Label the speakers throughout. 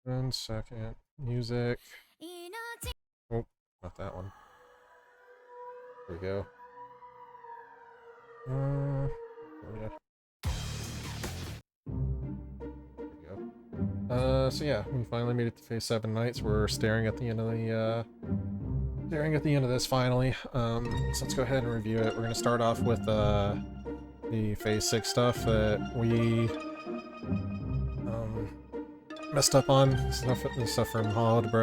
Speaker 1: 1 second. Music. Oh, not that one. There we go. Oh yeah. There we go. So yeah, we finally made it to Phase 7 nights. We're staring at the end of the this finally. So let's go ahead and review it. We're gonna start off with the Phase 6 stuff that we messed up on. Stuff from Hollowed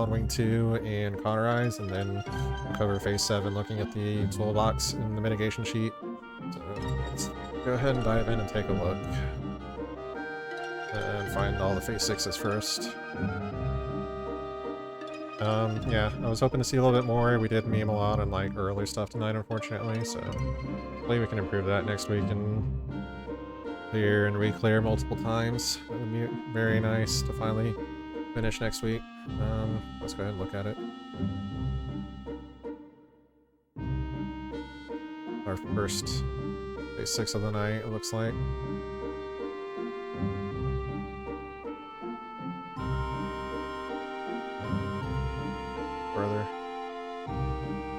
Speaker 1: Wing 2 and Cauterize, and then we'll cover Phase 7 looking at the toolbox in the mitigation sheet. So let's go ahead and dive in and take a look. And find all the Phase 6s first. Yeah, I was hoping to see a little bit more. We did meme a lot on like early stuff tonight, unfortunately, so hopefully we can improve that next week and clear and re-clear multiple times. It would be very nice to finally finish next week. Let's go ahead and look at it. Our first Phase 6 of the night, it looks like. Further.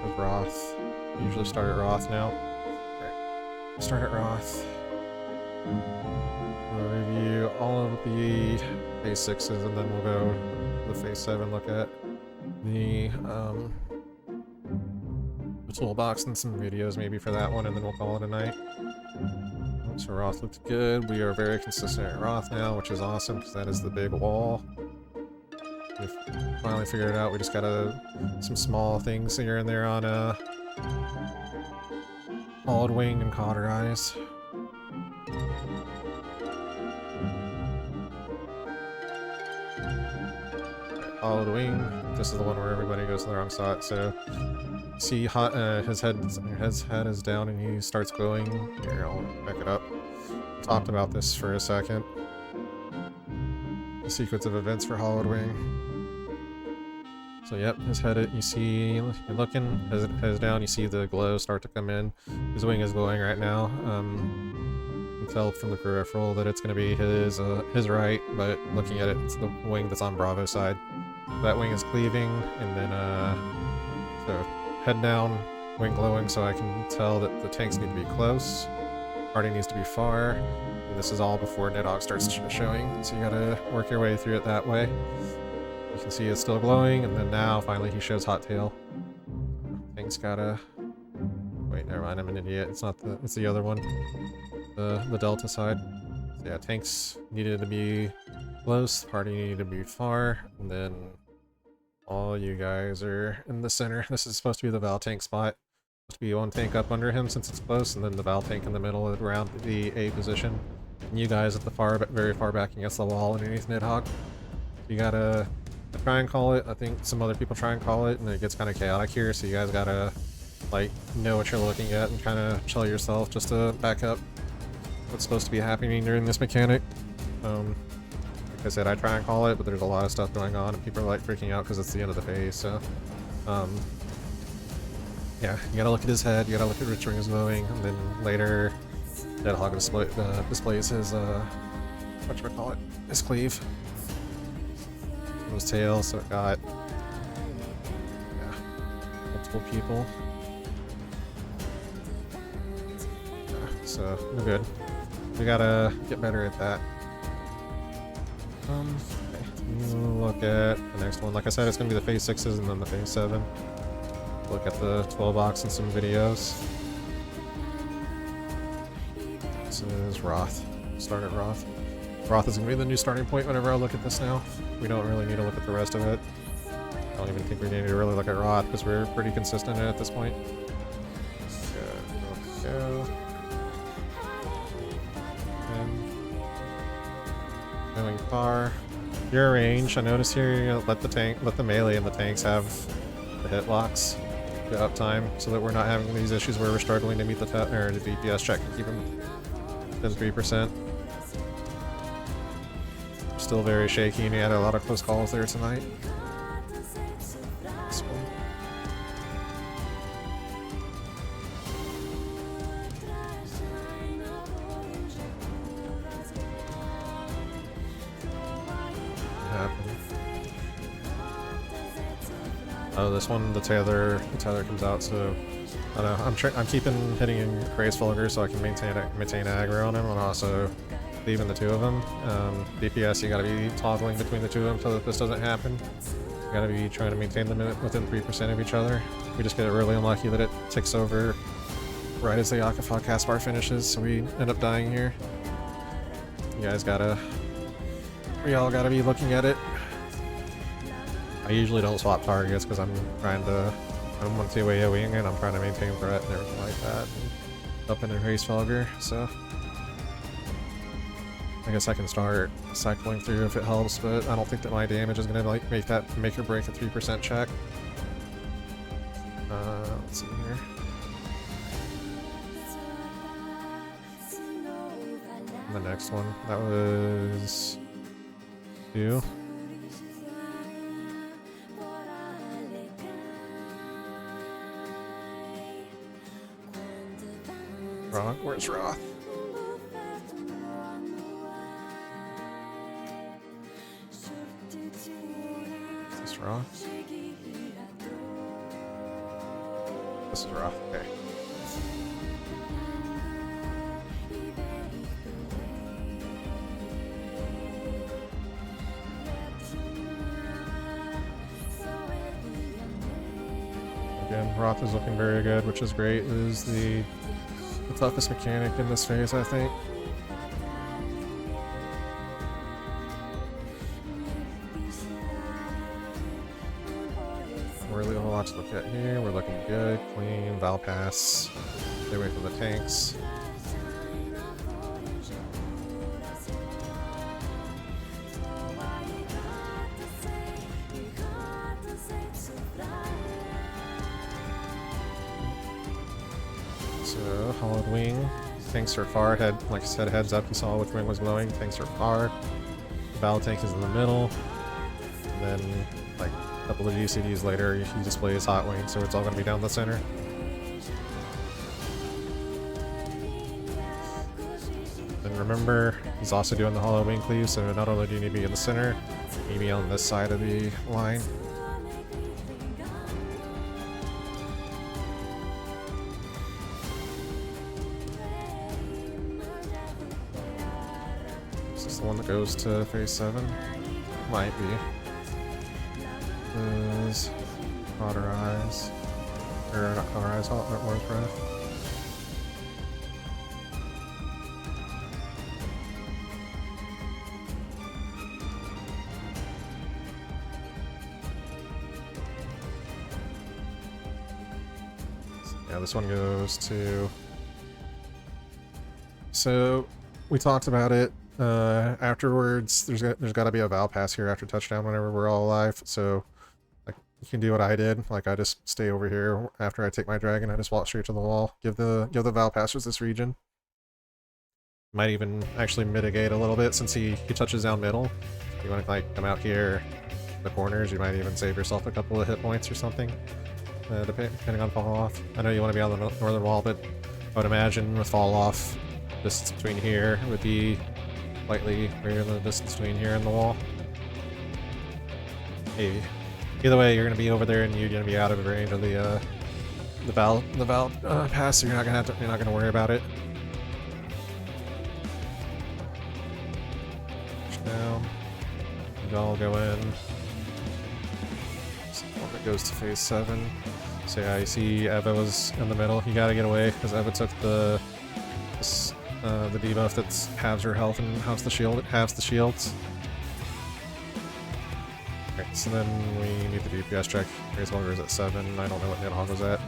Speaker 1: With Roth. Usually start at Roth now. Right. Start at Roth. We'll review all of the Phase 6s and then we'll go to the Phase 7, look at the toolbox and some videos maybe for that one, and then we'll call it a night. So Roth looked good. We are very consistent at Roth now, which is awesome because that is the big wall. We've finally figured it out. We just gotta some small things here and there on Hollowed Wing and Cauterize. Hollowed Wing. This is the one where everybody goes to the wrong spot. So see, his head is down and he starts glowing. Here, I'll back it up. Talked about this for a second. The sequence of events for Hollowed Wing. So yep, his head, you see, you're looking, his head is down, you see the glow start to come in. His wing is glowing right now. You can tell from the peripheral that it's going to be his right, but looking at it, it's the wing that's on Bravo's side. That wing is cleaving, and then, so head down, wing glowing, so I can tell that the tanks need to be close. Party needs to be far, and this is all before Nidhogg starts showing, so you gotta work your way through it that way. You can see it's still glowing, and then now, finally, he shows Hot Tail. Tank's gotta... Wait, never mind, I'm an idiot. It's not the... It's the other one. The Delta side. So yeah, tanks needed to be close, party needed to be far, and then all you guys are in the center. This is supposed to be the Val tank spot. Supposed to be one tank up under him since it's close, and then the Val tank in the middle around the A position. And you guys at the very far back against the wall underneath Nidhogg. You gotta try and call it. I think some other people try and call it, and it gets kind of chaotic here, so you guys gotta like know what you're looking at and kind of chill yourself just to back up what's supposed to be happening during this mechanic. Like I said, I try and call it, but there's a lot of stuff going on and people are like freaking out because it's the end of the phase, so yeah, you gotta look at his head, you gotta look at which ring is moving, and then later Nidhogg displays his whatchamacallit, his cleave. His tail, so it got multiple people. Yeah, so we're good. We gotta get better at that. Okay. Look at the next one. Like I said, it's gonna be the Phase 6s and then the Phase 7. Look at the 12 box and some videos. This is Roth. Start at Roth. Roth is gonna be the new starting point whenever I look at this now. We don't really need to look at the rest of it. I don't even think we need to really look at Roth because we're pretty consistent at this point. Go. Going far. Your range. I notice here you're gonna let the melee and the tanks have the hit locks, the uptime, so that we're not having these issues where we're struggling to meet the DPS check and keep them within 3%. Still very shaky, and he had a lot of close calls there tonight. What happened? Oh, this one, the tether comes out, so I don't know. I'm keeping hitting in Craze Fulgur so I can maintain aggro on him, and also leaving the two of them. DPS, you gotta be toggling between the two of them so that this doesn't happen. You gotta be trying to maintain them within 3% of each other. We just get really unlucky that it ticks over right as the Yakafog Caspar finishes, so we end up dying here. You guys gotta... We all gotta be looking at it. I usually don't swap targets because I'm trying to... I'm one two AoEing and I'm trying to maintain threat and everything like that. And up in a Craze Fulgur, so... I guess I can start cycling through if it helps, but I don't think that my damage is gonna like make or break a 3% check. Let's see here. And the next one, that was 2. Roth, where's Roth? Is this Roth? This is Roth, okay. Again, Roth is looking very good, which is great. It is the toughest mechanic in this phase, I think. Really a whole lot to look at here. We're looking good, clean, Val Pass. Stay away from the tanks. So, Hollowed Wing. Tanks are far. Like I said, heads up, you saw which wing was glowing. Tanks are far. Val tank is in the middle. And then, like, a couple of GCDs later, he displays Hot Wing, so it's all going to be down the center. And remember, he's also doing the Hollow Wing cleave, so not only do you need to be in the center, you need to be on this side of the line. Is this the one that goes to phase 7? Might be. Is Cauterize, or not Cauterize, War's Breath. Yeah, this one goes to... So, we talked about it. Afterwards, there's got to be a Val Pass here after touchdown whenever we're all alive, so like you can do what I did. Like I just stay over here after I take my dragon. I just walk straight to the wall. Give the Val Passers this region. Might even actually mitigate a little bit since he touches down middle. You want to like come out here, the corners. You might even save yourself a couple of hit points or something, depending on fall off. I know you want to be on the northern wall, but I would imagine with fall off, distance between here would be slightly greater than the distance between here and the wall. Maybe. Either way, you're gonna be over there, and you're gonna be out of range of the Val pass. So you're not gonna worry about it. Push down. You all go in. So one that goes to phase 7. So yeah, you see Eva was in the middle. You gotta get away because Eva took the debuff that's halves her health and halves the shields. Okay, so then we need the DPS check. Craze Fulgur is at 7. I don't know what Nidhogg was at.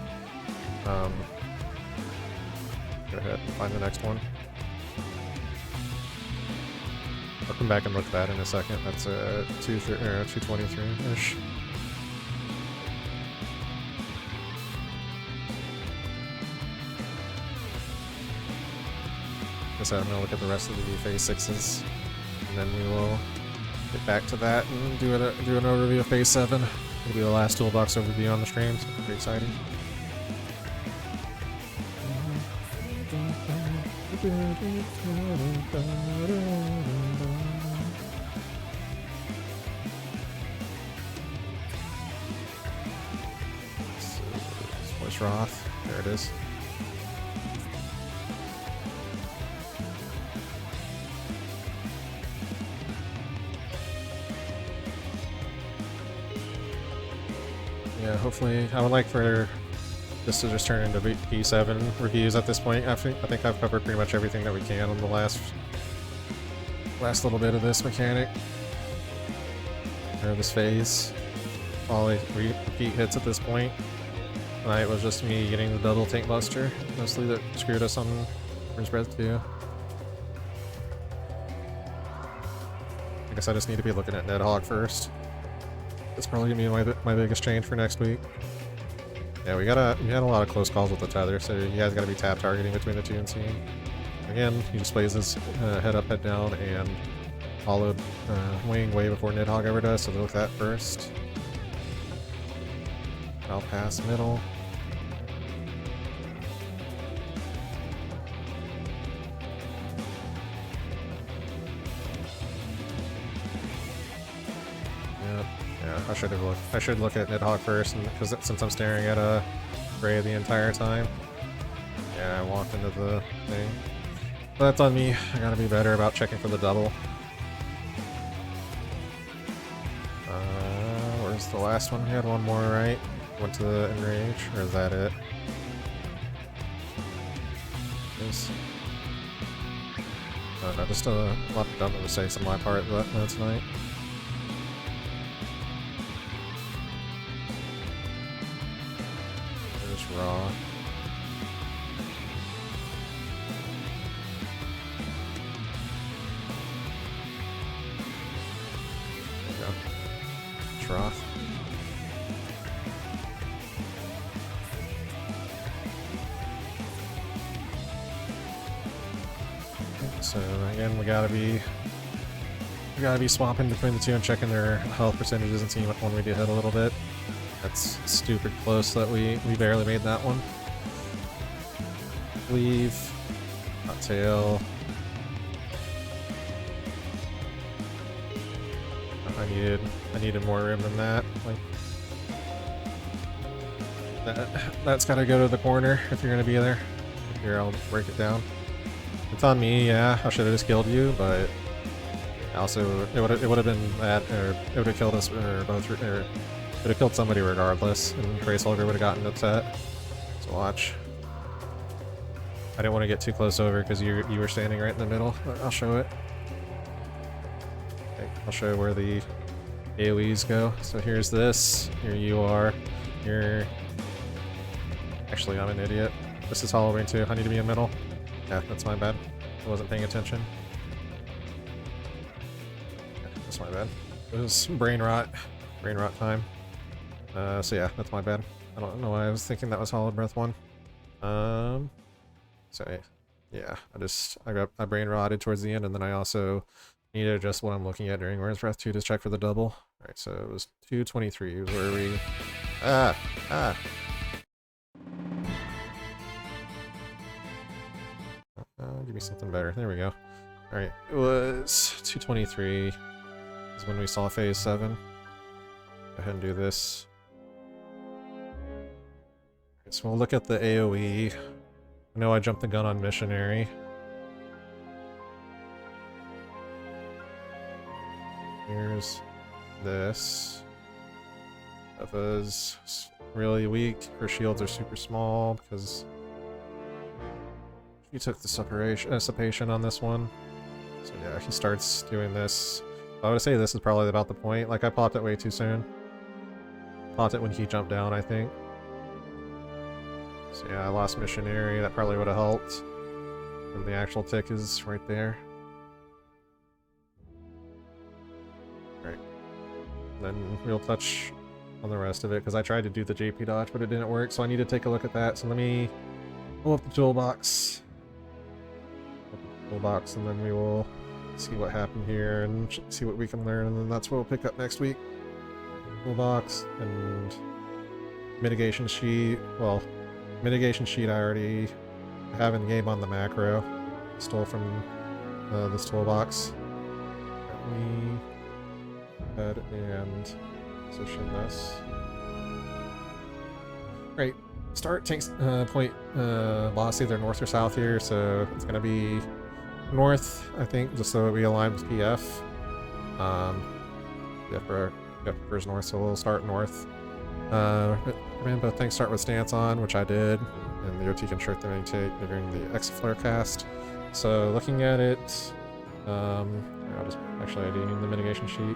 Speaker 1: Go ahead and find the next one. I'll come back and look at that in a second. That's a 223-ish. So I'm going to look at the rest of the phase 6s, and then we will get back to that and do an overview of phase 7. It'll be the last toolbox overview on the stream, so pretty exciting. Roth. There it is. Yeah, hopefully, I would like for this to just turn into P7 reviews at this point. I think I've covered pretty much everything that we can on the last little bit of this mechanic. Or this phase. All repeat hits at this point. Tonight was just me getting the double tank buster, mostly that screwed us on Wind's Breath 2. I guess I just need to be looking at Nidhogg first. That's probably gonna be my biggest change for next week. Yeah, we had a lot of close calls with the tether, so you guys gotta be tap targeting between the two and seeing. Again, he just plays his head up, head down, and followed wing way before Nidhogg ever does, so look at that first. I'll pass middle. Yeah, I should look at Nidhogg first, because since I'm staring at a Gray the entire time. Yeah, I walked into the thing. But that's on me. I gotta be better about checking for the double. Where's the last one? We had one more, right? Went to the enrage, or is that it? I don't know, just a lot of dumb mistakes on my part tonight. Just raw. There we go. Trough. So again, we gotta be swapping between the two and checking their health percentages and seeing which one we do hit a little bit. That's stupid close that we barely made that one. Leave. Hot tail. I needed more room than that. Like that's gotta go to the corner if you're gonna be there. Here, I'll break it down. It's on me, yeah. I should have just killed you, but also it would have been that, or it would have killed us, or both, or it would have killed somebody regardless, and Trace Holger would have gotten upset. So watch. I didn't want to get too close over because you were standing right in the middle, but I'll show it. Okay, I'll show where the AoEs go. So here's this. Here you are. You're... Actually, I'm an idiot. This is Halloween too. I need to be in middle. Yeah, that's my bad. I wasn't paying attention. Yeah, that's my bad. It was brain rot. Brain rot time. So yeah, that's my bad. I don't know why I was thinking that was Hollow Breath 1. So yeah, I brain rotted towards the end, and then I also need to adjust what I'm looking at during Wind's Breath 2 to check for the double. Alright, so it was 223 where we... give me something better. There we go. Alright, it was 223 is when we saw phase 7. Go ahead and do this. Alright, so we'll look at the AoE. I know I jumped the gun on Missionary. Here's this. Eva's really weak. Her shields are super small because he took the suppation on this one. So yeah, he starts doing this. I would say this is probably about the point. Like, I popped it way too soon. Popped it when he jumped down, I think. So yeah, I lost Missionary. That probably would have helped. And the actual tick is right there. Right. Then we'll touch on the rest of it, because I tried to do the JP dodge, but it didn't work, so I need to take a look at that. So let me pull up the toolbox. And then we will see what happened here and see what we can learn, and then that's what we'll pick up next week. Toolbox and mitigation sheet. Well, mitigation sheet I already have in game on the macro. Stole from this toolbox. Let me go ahead and position this. Right. start tanks point loss either north or south here, so it's gonna be north, I think, just so we align with PF. PF prefers north, so we'll start north. Command both tanks start with stance on, which I did, and the OT can shirt them during the Exaflare cast. So looking at it, I'll just actually I do need the mitigation sheet.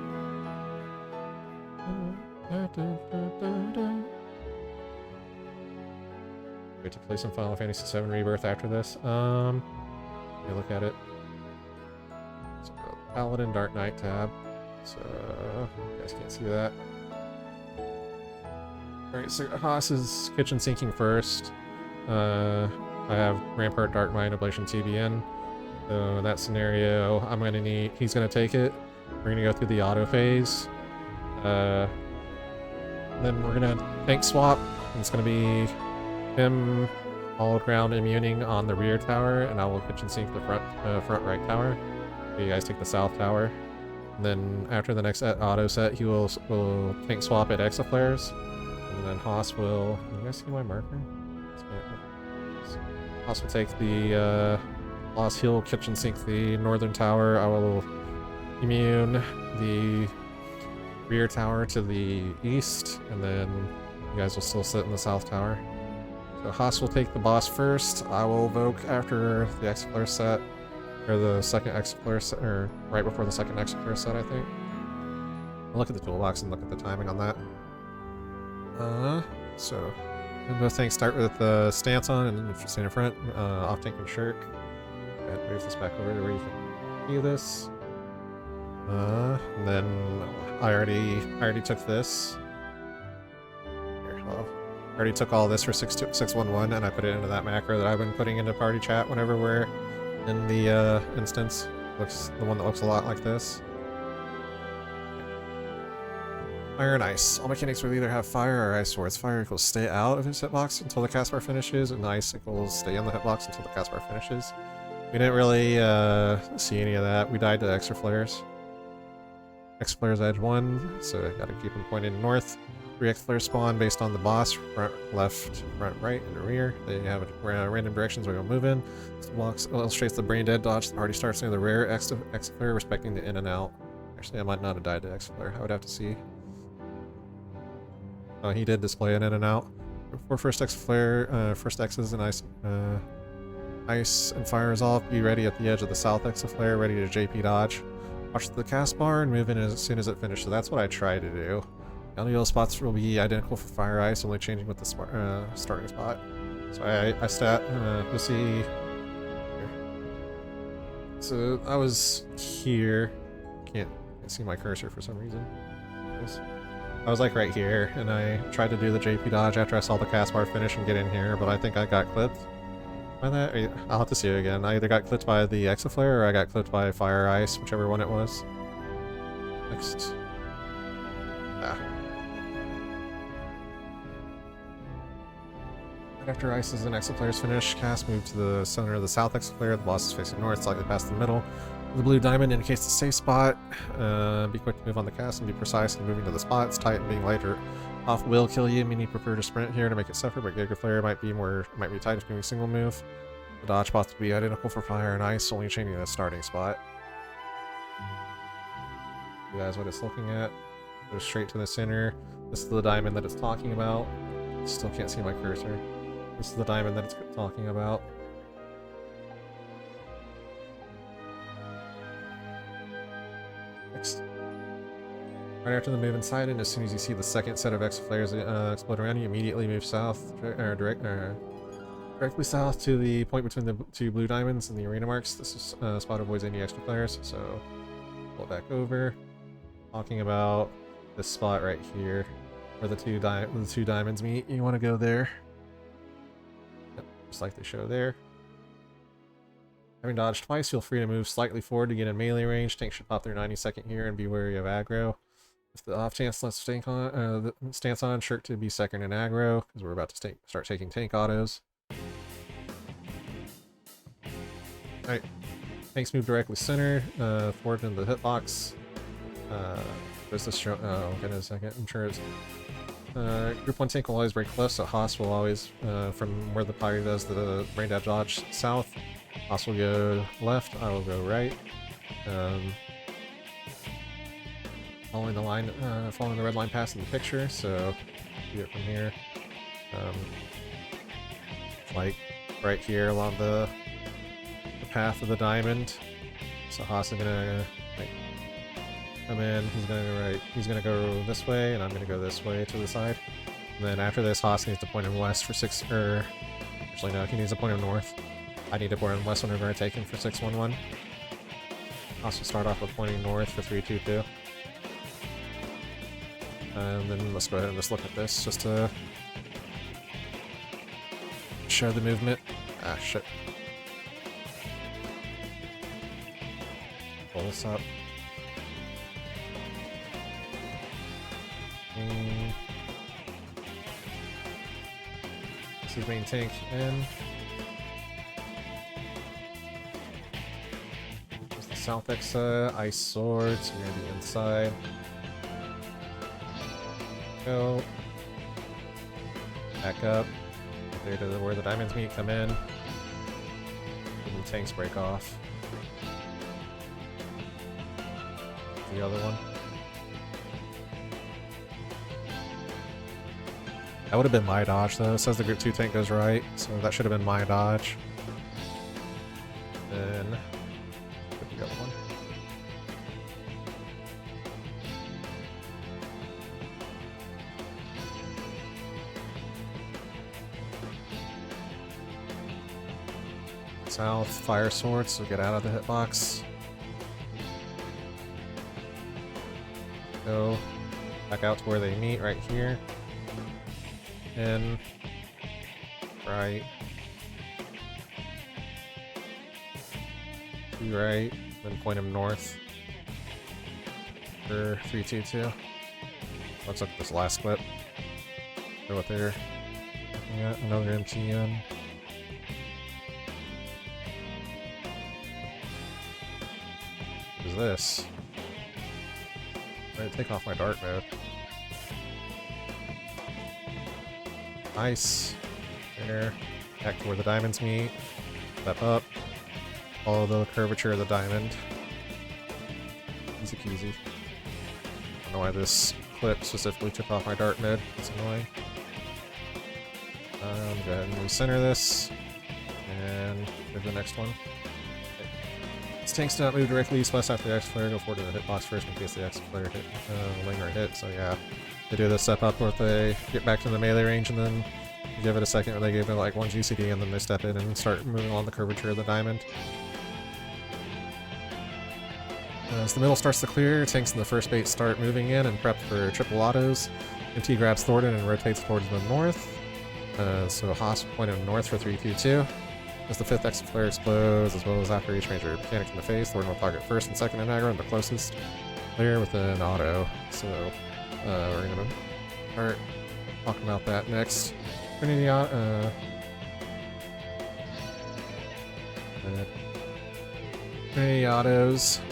Speaker 1: Wait to play some Final Fantasy VII Rebirth after this. Let me look at it. So Paladin Dark Knight tab. So you guys can't see that. Alright, so Haas is kitchen sinking first. I have Rampart Dark Mind Ablation TBN. So in that scenario, I'm gonna need he's gonna take it. We're gonna go through the auto phase. Then we're gonna tank swap. It's gonna be him all ground immuning on the rear tower, and I will kitchen sink the front right tower. So you guys take the south tower. And then after the next auto set, he will tank swap at Exaflares. And then Haas will... Can you guys see my marker? Haas will take the... he'll kitchen sink the northern tower. I will immune the rear tower to the east, and then you guys will still sit in the south tower. So Haas will take the boss first. I will evoke after the Exaflare set, or the second Exaflare set, or right before the second Exaflare set, I think. I'll look at the toolbox and look at the timing on that. So both things start with the stance on, and if you stand in front, off tank and shirk. Go ahead and move this back over to where you can see this. And then I already took this. Here, I already took all this for 611, and I put it into that macro that I've been putting into party chat whenever we're in the instance. Looks the one that looks a lot like this. Fire and ice. All mechanics will either have fire or ice swords. Fire equals stay out of his hitbox until the cast bar finishes, and ice equals stay in the hitbox until the cast bar finishes. We didn't really see any of that. We died to Exaflares. Exaflares edge 1, so I gotta keep them pointed north. 3 Exaflares spawn based on the boss, front, left, front, right, and rear. They have random directions where you'll move in. This box illustrates the brain dead dodge that already starts near the rear Exaflare, respecting the in and out. Actually, I might not have died to Exaflare. I would have to see. Oh, he did display an in and out. For first Exaflare, first X's and ice, ice and fire resolve. Be ready at the edge of the south Exaflare, ready to JP dodge. Watch the cast bar and move in as soon as it finishes. So that's what I try to do. The only yellow spots will be identical for fire ice, only changing with the starting spot. So I stat, you'll see here. So I was here. Can't see my cursor for some reason. I was like right here, and I tried to do the JP dodge after I saw the cast bar finish and get in here, but I think I got clipped by that. I'll have to see it again. I either got clipped by the Exaflare or I got clipped by fire ice, whichever one it was. Next. Right after ices and Exaflares finish, cast move to the center of the south Exaflare. The boss is facing north, slightly past the middle. The blue diamond indicates the safe spot. Be quick to move on the cast and be precise in moving to the spot. It's tight and being later off will kill you, meaning prefer to sprint here to make it suffer, but Giga Flare might be tight if doing a single move. The dodge spots will be identical for fire and ice, only changing the starting spot. You guys what it's looking at. Go straight to the center. This is the diamond that it's talking about. Still can't see my cursor. This is the diamond that it's talking about. Next. Right after the move inside, and as soon as you see the second set of Exaflares explode around you, immediately move south, directly south to the point between the two blue diamonds and the arena marks. This spot avoids any extra flares, so pull it back over. Talking about this spot right here, where the two diamonds meet. You want to go there. Yep, just like they show there. Having dodged twice, feel free to move slightly forward to get in melee range. Tank should pop their 90-second here and be wary of aggro. If the off chance lets the stance on, shirk to be second in aggro, because we're about to start taking tank autos. Alright, tanks move directly center, forward into the hitbox. Does this show? Oh, give it a second. I'm sure it's Group 1 tank will always break left, so Haas will always, from where the party does the brain dab dodge south, Haas will go left, I will go right. Following the line, following the red line pass in the picture, so do it from here. Like right here along the path of the diamond. So Haas is gonna like come in, he's gonna go right, he's gonna go this way, and I'm gonna go this way to the side. And then after this, Haas needs to point him west for 6, or actually no, he needs to point him north. I need to point him west whenever I take him for 611. Haas will start off with pointing north for 322. And then let's go ahead and just look at this, just to show the movement. Ah, shit. Pull this up. This is main tank in. There's the South Exa, Ice Swords, we're gonna be inside. Go. Back up. Get there to where the diamonds meet, come in. And the tanks break off. The other one. That would have been my dodge though. It says the group 2 tank goes right, so that should have been my dodge. Then get the other one. South, fire swords, so get out of the hitbox. Go back out to where they meet, right here. In. Right. To right, then point him north. For 322. Let's look at this last clip. Go what they're looking at. Another MTN. What is this? I'm gonna take off my dart mode. Nice. There. Back to where the diamonds meet. Step up. Follow the curvature of the diamond. Easy peasy. I don't know why this clip specifically took off my dart mode. It's annoying. Go ahead and recenter this. And go to the next one. This tank's not move directly east-west after the X-Flare. Go forward to the hitbox first in case the X-Flare hit, linger hit. So yeah, they do the step up where they get back to the melee range and then give it a second where they give it like 1 GCD and then they step in and start moving along the curvature of the diamond. As the middle starts to clear, tanks in the first bait start moving in and prep for triple autos. MT grabs Thornton and rotates towards the north. So Haas will point him north for 322. As the 5th X-Flare explodes, as well as after each major mechanic in the face, Thornton will target first and second in aggro and the closest player with an auto. So we're gonna start talking about that next. Trinity autos.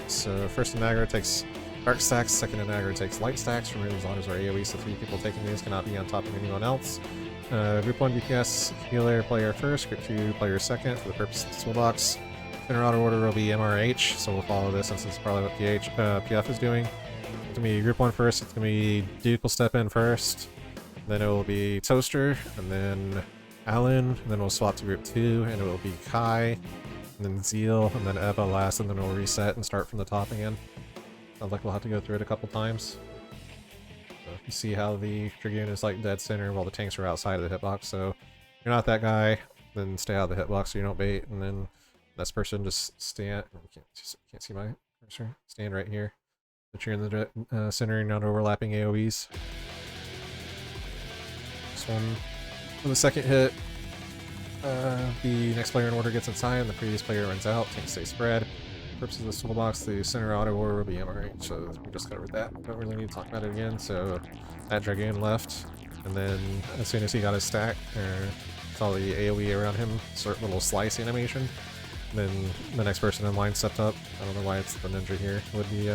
Speaker 1: So first in aggro takes dark stacks, second in aggro takes light stacks. Remember these autos are AoE, so 3 people taking these cannot be on top of anyone else. Group 1 DPS healer player first, Group 2 player second for the purpose of the toolbox. Center auto order will be MRH, so we'll follow this since it's probably what PF is doing. It's gonna be Group 1 first, it's gonna be Duke will step in first, then it will be Toaster, and then Alan, and then we'll swap to Group 2, and it will be Kai, and then Zeal, and then Eva last, and then we'll reset and start from the top again. Sounds like we'll have to go through it a couple times. You see how the Dragoon is like dead center while the tanks are outside of the hitbox, so if you're not that guy, then stay out of the hitbox so you don't bait, and then this person just stand, can't see my cursor, stand right here. But you're in the center and not overlapping AoEs. This one, for the second hit, the next player in order gets inside and the previous player runs out, tanks stay spread. For purposes of this toolbox, the center auto order will be MRH, so we just covered that. Don't really need to talk about it again, so that Dragoon left, and then as soon as he got his stack, saw the AoE around him, start little slice animation, then the next person in line stepped up. I don't know why it's the ninja here. It would be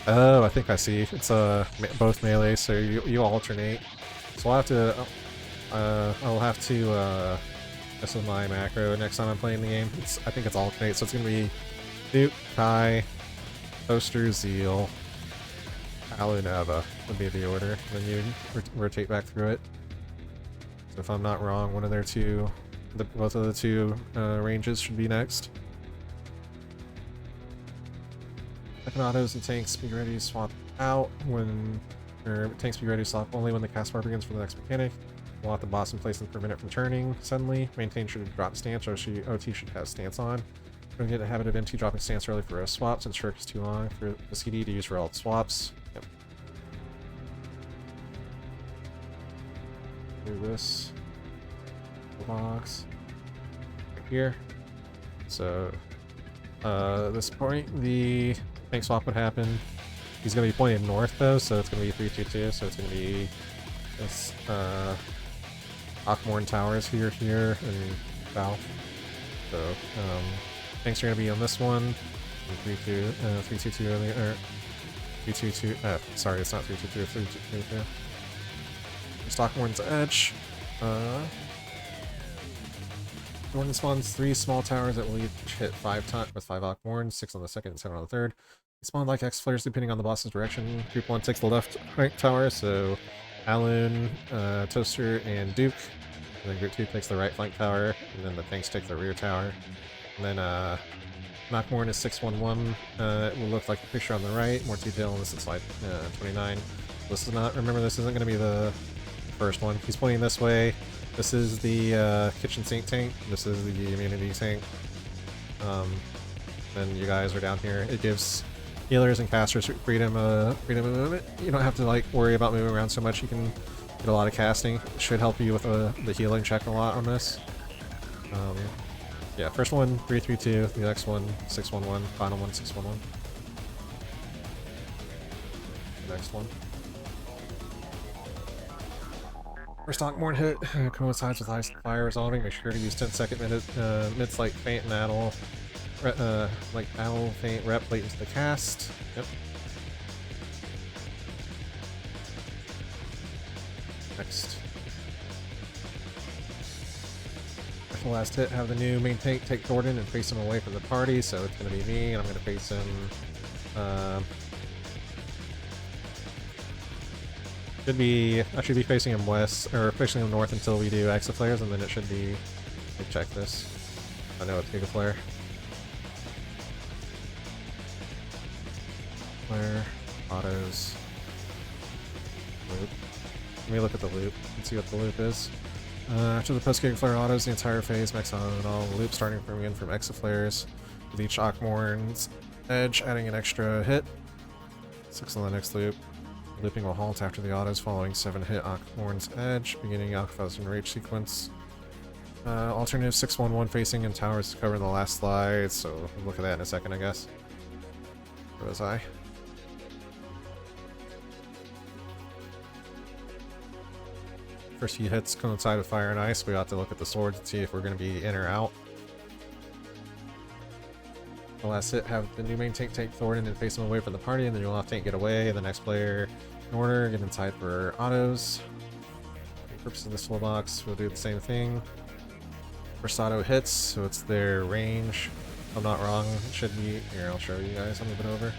Speaker 1: Oh, I think I see. It's both melee, so you alternate. So I'll have to mess with my macro next time I'm playing the game. I think it's alternate, so it's gonna be Duke, Kai, Toaster, Zeal, Alu, Nava would be the order. Then you rotate back through it. So if I'm not wrong, one of their two, both of the two ranges should be next. Second autos and tanks be ready to swap out tanks be ready to swap only when the cast bar begins for the next mechanic. We'll have the boss in place per minute from turning suddenly. Maintain should drop stance, or OT should have stance on. We're gonna get a habit of MT dropping stance early for a swap since Shirk is too long for the CD to use for all swaps. Yep. Do this. Box. Right here. So, this point, the tank swap would happen. He's gonna be pointed north though, so it's gonna be 322, so it's gonna be this, Akmorn Towers here, and south. So, tanks are gonna be on this one. 322 earlier, 322, sorry, it's not 322, it's 322. Stockmorn's Edge. Jordan spawns 3 small towers that will each hit 5 times with 5 Akmorns, 6 on the second and 7 on the third. They spawn like X-Flares depending on the boss's direction. Group 1 takes the left right tower, so Alun, Toaster, and Duke. And then Group 2 takes the right flank tower, and then the tanks take the rear tower. And then Akmorn is 611. It will look like the picture on the right. More detail on this is slide 29. This is not, remember, this isn't going to be the first one. He's pointing this way. This is the kitchen sink tank. This is the immunity tank. Then you guys are down here. It gives healers and casters freedom of movement. You don't have to like worry about moving around so much. You can get a lot of casting. It should help you with the healing check a lot on this. Yeah, first one 332. The next one 611. Final one 611. The next one. First Akmorn hit coincides with high fire resolving. Make sure to use 10-second mids like Feint and Addle. Like Addle, Feint, Rep, late into the cast. Yep. Next. After the last hit, have the new main tank take Jordan and face him away from the party, so it's going to be me, and I'm going to face him. I should be facing him west, or facing him north until we do Exaflares, and then it should be, check this. I know it's Gigaflare. Flare, autos, loop. Let me look at the loop and see what the loop is. After the post Gigaflare autos, the entire phase max on and all loop starting from Exaflares, with each Akmorn's edge adding an extra hit. 6 on the next loop. Looping will halt after the autos following 7 hit Akmorn's edge, beginning Alpha's Enrage sequence. Alternative 611 facing and towers to cover in the last slide, so we'll look at that in a second, I guess. Where was I? First few hits coincide with fire and ice. We ought to look at the swords and see if we're going to be in or out. The last hit, have the new main tank take Thornton and face him away from the party, and then you'll have tank get away, and the next player in order get inside for autos. For purposes of this full box, we'll do the same thing. First auto hits, so it's their range. If I'm not wrong, it should be, here I'll show you guys, I'll move it over.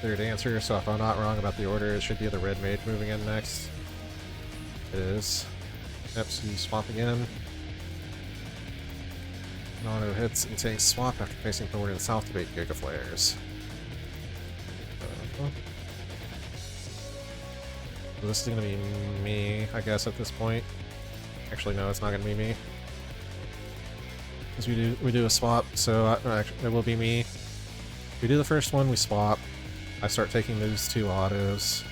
Speaker 1: Third answer, so if I'm not wrong about the order, it should be the red mage moving in next. It is. Yep, so you swap again. Auto hits and tanks swap after facing forward and south to bait Gigaflares. So this is gonna be me, I guess, at this point. Actually, no, it's not gonna be me. Because we do a swap, so actually, it will be me. We do the first one, we swap. I start taking those 2 autos.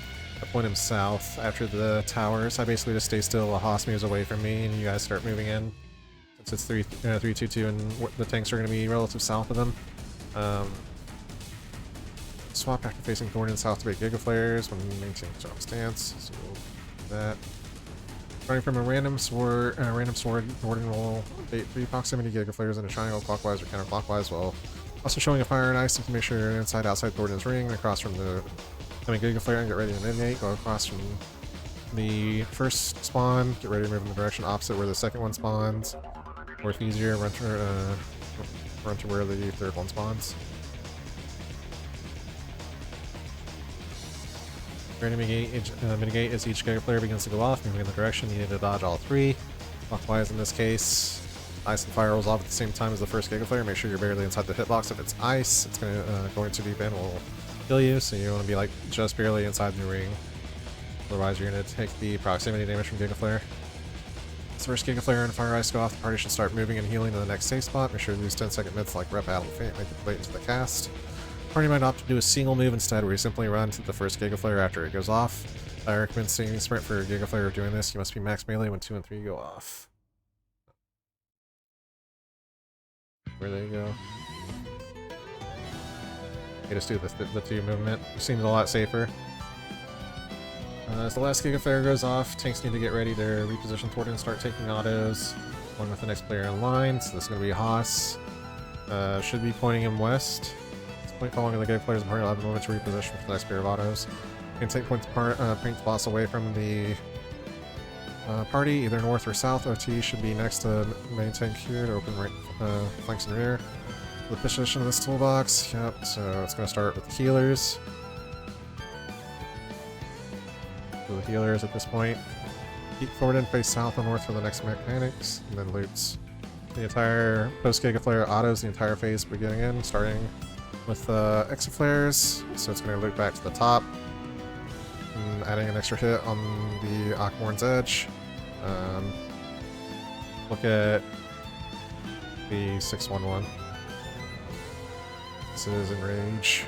Speaker 1: I point him south after the towers. I basically just stay still while Haas moves away from me, and you guys start moving in. Since it's 322 and the tanks are going to be relative south of them. Swap after facing Thornton south to bait Gigaflares when maintaining drop stance. So we'll do that. Starting from a random sword, Thornton will bait 3 proximity Gigaflares in a triangle clockwise or counterclockwise while Also showing a fire and ice, you can make sure you're inside outside Thornton's ring, across from the coming Giga Flare and get ready to mitigate. Go across from the first spawn, get ready to move in the direction opposite where the second one spawns. Or if easier, run to where the third one spawns. Ready to mitigate as each Giga Flare begins to go off, moving in the direction you need to dodge all three. Clockwise in this case. Ice and fire rolls off at the same time as the first Giga Flare. Make sure you're barely inside the hitbox. If it's ice, it's going to go into deep end, will kill you, so you want to be like just barely inside the ring. Otherwise, you're going to take the proximity damage from Giga Flare. As the first Giga Flare and fire ice go off, the party should start moving and healing to the next safe spot. Make sure to use 10-second myths like Rep, Battle, and Faint, make it late into the cast. The party might opt to do a single move instead, where you simply run to the first Giga Flare after it goes off. I recommend staying sprint for Giga Flare. Doing this, you must be max melee when 2 and 3 go off. Where they go. You just do the 2 movement. It seems a lot safer. As the last Giga Flare goes off, tanks need to get ready to reposition toward it and start taking autos, along with the next player in line. So this is going to be Haas. Should be pointing him west. At this point, following the Giga Flares, the party will have a moment to reposition for the next pair of autos. You can take points paint the boss away from the party, either north or south. OT should be next to main tank here to open right flanks and rear. The position of this toolbox, yep, so it's going to start with the healers. So the healers at this point. Keep forward and face south and north for the next mechanics, and then loops. The entire post-Giga Flare autos, the entire phase beginning in, starting with Extra Flares, so it's going to loop back to the top. And adding an extra hit on the Akmorn's edge. Look at the 611. This is Enrage.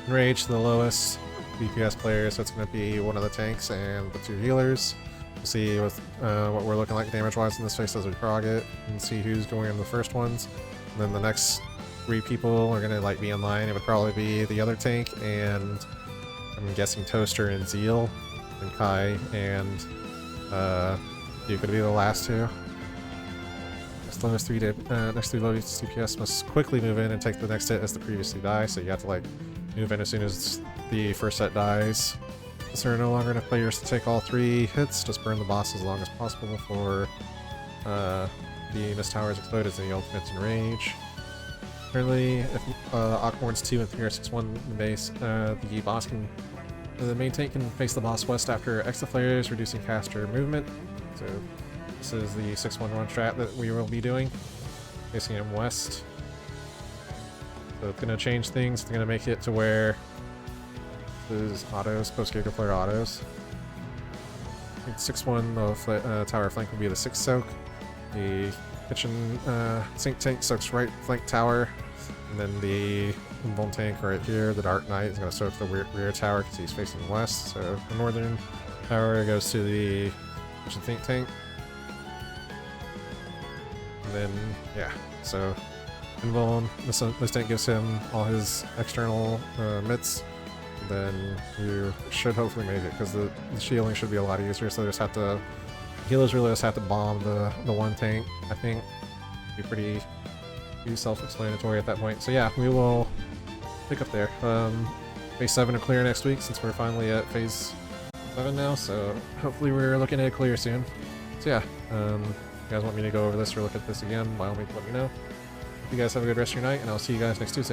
Speaker 1: Enrage, the lowest DPS player, so it's going to be one of the tanks and the 2 healers. We'll see with what we're looking like damage-wise in this phase as we prog it, and see who's going in the first ones. And then the next 3 people are going to like be in line. It would probably be the other tank and I'm guessing Toaster and Zeal, and Kai, and you could be the last 2. Next 3 lowest DPS must quickly move in and take the next hit as the previously die, so you have to like move in as soon as the first set dies. Since there are no longer enough players to take all 3 hits, just burn the boss as long as possible before the Mist Towers explode as the ultimates Enrage. Currently, if Akmorn's 2 and 3 are 6-1 base, the main tank can face the boss west after Extra Flares, reducing caster movement. So this is the 6-1 run strat that we will be doing, facing him west. So it's going to change things. It's going to make it to where this is autos, post-Giga Flare autos. 6-1, the tower flank will be the 6 soak. The kitchen sink tank soaks right flank tower, and then the Invuln tank right here, the Dark Knight, is going to soak the rear tower because he's facing west. So the northern tower goes to the kitchen sink tank. And then, yeah, so Invuln, this tank gives him all his external mitts. Then you should hopefully make it because the shielding should be a lot easier. So they just have to, healers really just have to bomb the one tank. I think be pretty self-explanatory at that point. So yeah, we will pick up there. Phase 7 to clear next week since we're finally at phase 7 now. So hopefully we're looking at a clear soon. So yeah, if you guys want me to go over this or look at this again, by all means let me know. You guys have a good rest of your night, and I'll see you guys next Tuesday.